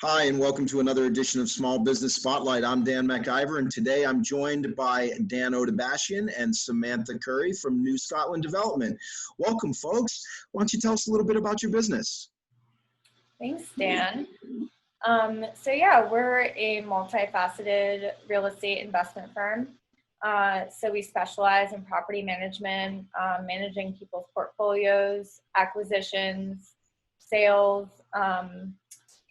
Hi, and welcome to another edition of Small Business Spotlight. I'm Dan McIver, and today I'm joined by Dan Odabashian and Samantha Curry from New Scotland Development. Welcome, folks. Why don't you tell us a little bit about your business? Thanks, Dan. We're a multifaceted real estate investment firm. So we specialize in property management, managing people's portfolios, acquisitions, sales,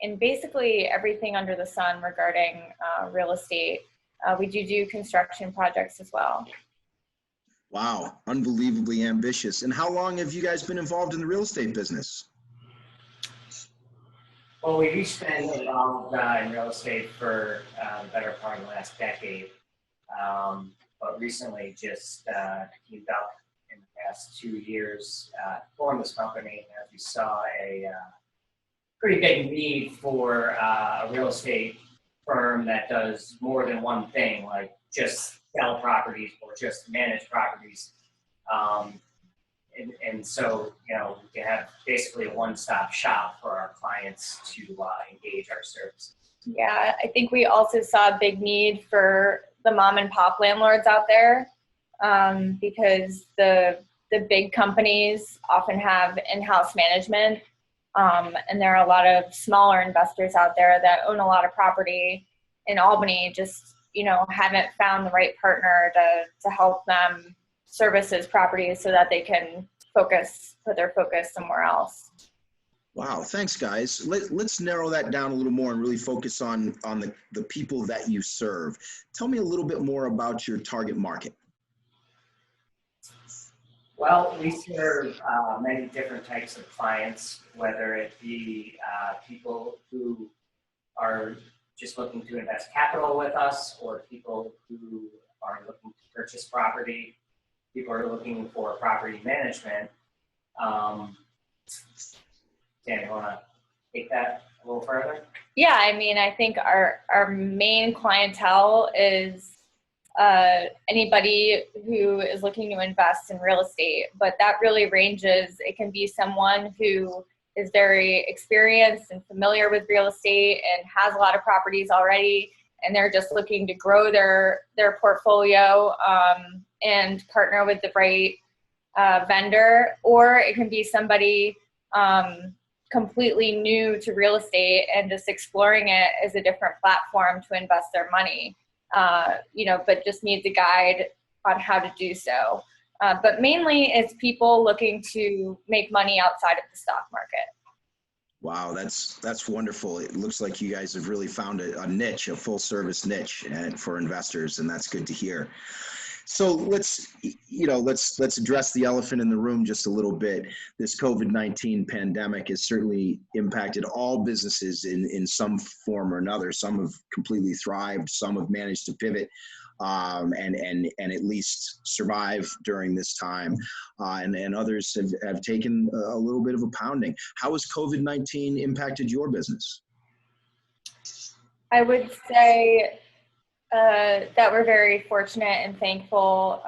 and basically everything under the sun regarding real estate. We do construction projects as well. Wow, unbelievably ambitious. And how long have you guys been involved in the real estate business? Well, we've each been involved in real estate for the better part of the last decade, but recently just teamed up in the past 2 years, formed this company as we saw a pretty big need for a real estate firm that does more than one thing, like just sell properties or just manage properties. And so, you know, we can have basically a one-stop shop for our clients to engage our services. Yeah, I think we also saw a big need for the mom and pop landlords out there because the big companies often have in-house management. And there are a lot of smaller investors out there that own a lot of property in Albany, just, you know, haven't found the right partner to help them service those properties so that they can put their focus somewhere else. Wow, thanks, guys. Let's narrow that down a little more and really focus on the people that you serve. Tell me a little bit more about your target market. Well, we serve many different types of clients, whether it be people who are just looking to invest capital with us, or people who are looking to purchase property, people are looking for property management. Dan, you want to take that a little further? Yeah, I mean, I think our main clientele is anybody who is looking to invest in real estate, but that really ranges. It can be someone who is very experienced and familiar with real estate and has a lot of properties already, and they're just looking to grow their portfolio and partner with the right vendor. Or it can be somebody completely new to real estate and just exploring it as a different platform to invest their money. But just needs a guide on how to do so. But mainly it's people looking to make money outside of the stock market. Wow, that's wonderful. It looks like you guys have really found a niche, a full service niche for investors, and that's good to hear. So let's address the elephant in the room just a little bit. This COVID-19 pandemic has certainly impacted all businesses in some form or another. Some have completely thrived, some have managed to pivot and at least survive during this time, and others have taken a little bit of a pounding. How has COVID-19 impacted your business? I would say that we're very fortunate and thankful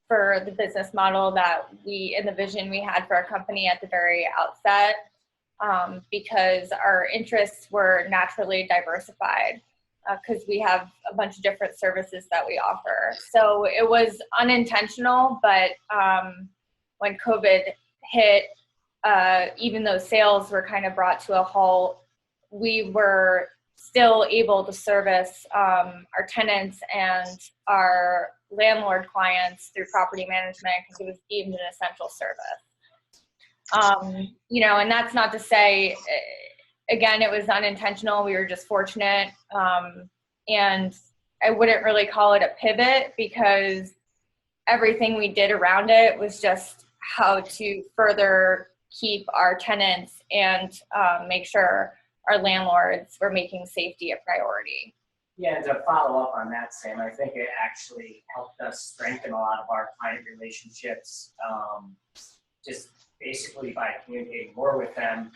for the business model that and the vision we had for our company at the very outset, because our interests were naturally diversified because we have a bunch of different services that we offer. So it was unintentional, but when COVID hit, even though sales were kind of brought to a halt, we were still able to service our tenants and our landlord clients through property management because it was deemed an essential service. And that's not to say, again, it was unintentional. We were just fortunate. And I wouldn't really call it a pivot because everything we did around it was just how to further keep our tenants and make sure our landlords were making safety a priority. Yeah, and to follow up on that, Sam, I think it actually helped us strengthen a lot of our client relationships, just basically by communicating more with them.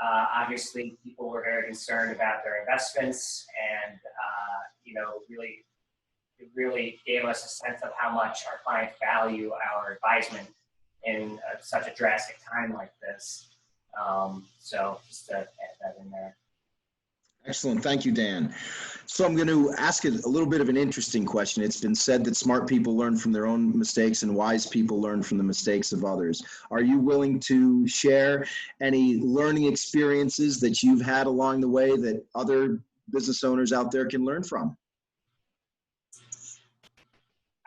Obviously, people were very concerned about their investments, and it really gave us a sense of how much our clients value our advisement in such a drastic time like this. So just to add that in there. Excellent. Thank you, Dan. So I'm going to ask a little bit of an interesting question. It's been said that smart people learn from their own mistakes and wise people learn from the mistakes of others. Are you willing to share any learning experiences that you've had along the way that other business owners out there can learn from?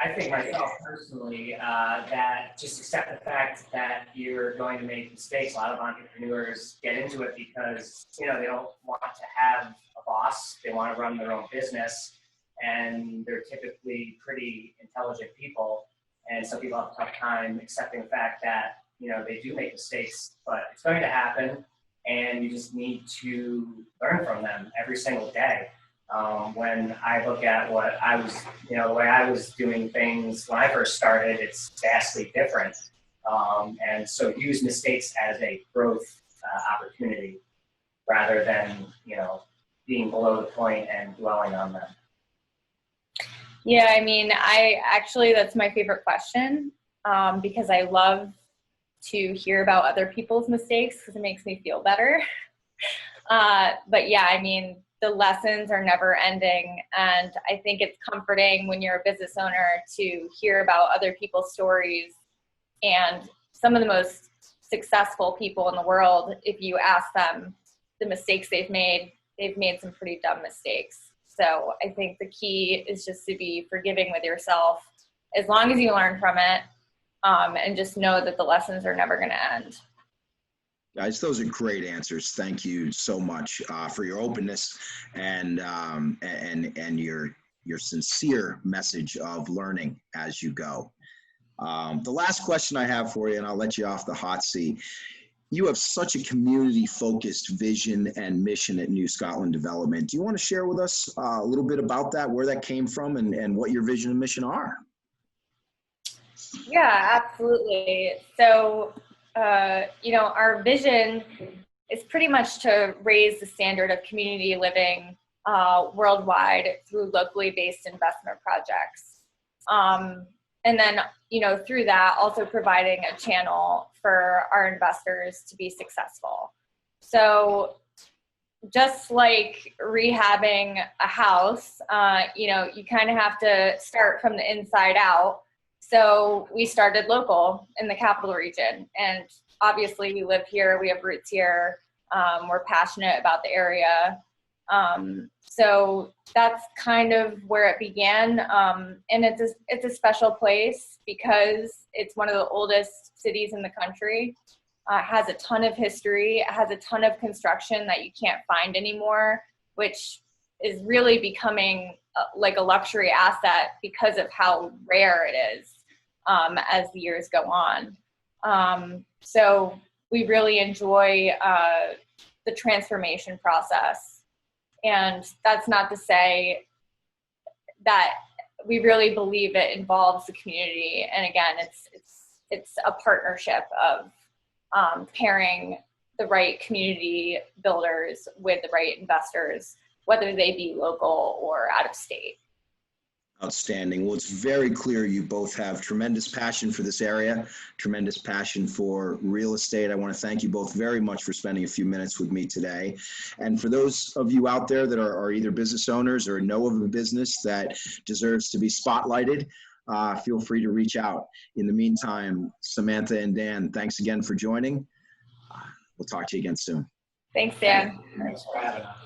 I think myself personally, that just accept the fact that you're going to make mistakes. A lot of entrepreneurs get into it because, you know, they don't want to have a boss. They want to run their own business, and they're typically pretty intelligent people. And some people have a tough time accepting the fact that, you know, they do make mistakes, but it's going to happen, and you just need to learn from them every single day. When I look at what I was, you know, the way I was doing things when I first started, it's vastly different. And so use mistakes as a growth opportunity rather than, you know, being below the point and dwelling on them. Yeah, I mean, that's my favorite question, because I love to hear about other people's mistakes because it makes me feel better. But yeah, I mean, the lessons are never ending. And I think it's comforting when you're a business owner to hear about other people's stories. And some of the most successful people in the world, if you ask them the mistakes they've made some pretty dumb mistakes. So I think the key is just to be forgiving with yourself as long as you learn from it, and just know that the lessons are never going to end. Guys, those are great answers. Thank you so much for your openness and your sincere message of learning as you go. The last question I have for you, and I'll let you off the hot seat. You have such a community-focused vision and mission at New Scotland Development. Do you want to share with us a little bit about that, where that came from, and what your vision and mission are? Yeah, absolutely. So, you know, our vision is pretty much to raise the standard of community living worldwide through locally based investment projects. And then, you know, through that, also providing a channel for our investors to be successful. So just like rehabbing a house, you know, you kind of have to start from the inside out. So we started local in the capital region, and obviously we live here, we have roots here, we're passionate about the area. So that's kind of where it began, and it's a special place because it's one of the oldest cities in the country. It has a ton of history, it has a ton of construction that you can't find anymore, which is really becoming like a luxury asset because of how rare it is as the years go on. So we really enjoy the transformation process. And that's not to say that we really believe it involves the community. And again, it's a partnership of pairing the right community builders with the right investors, whether they be local or out of state. Outstanding. Well, it's very clear you both have tremendous passion for this area, tremendous passion for real estate. I want to thank you both very much for spending a few minutes with me today. And for those of you out there that are either business owners or know of a business that deserves to be spotlighted, feel free to reach out. In the meantime, Samantha and Dan, thanks again for joining. We'll talk to you again soon. Thanks, Dan. Thanks for having us.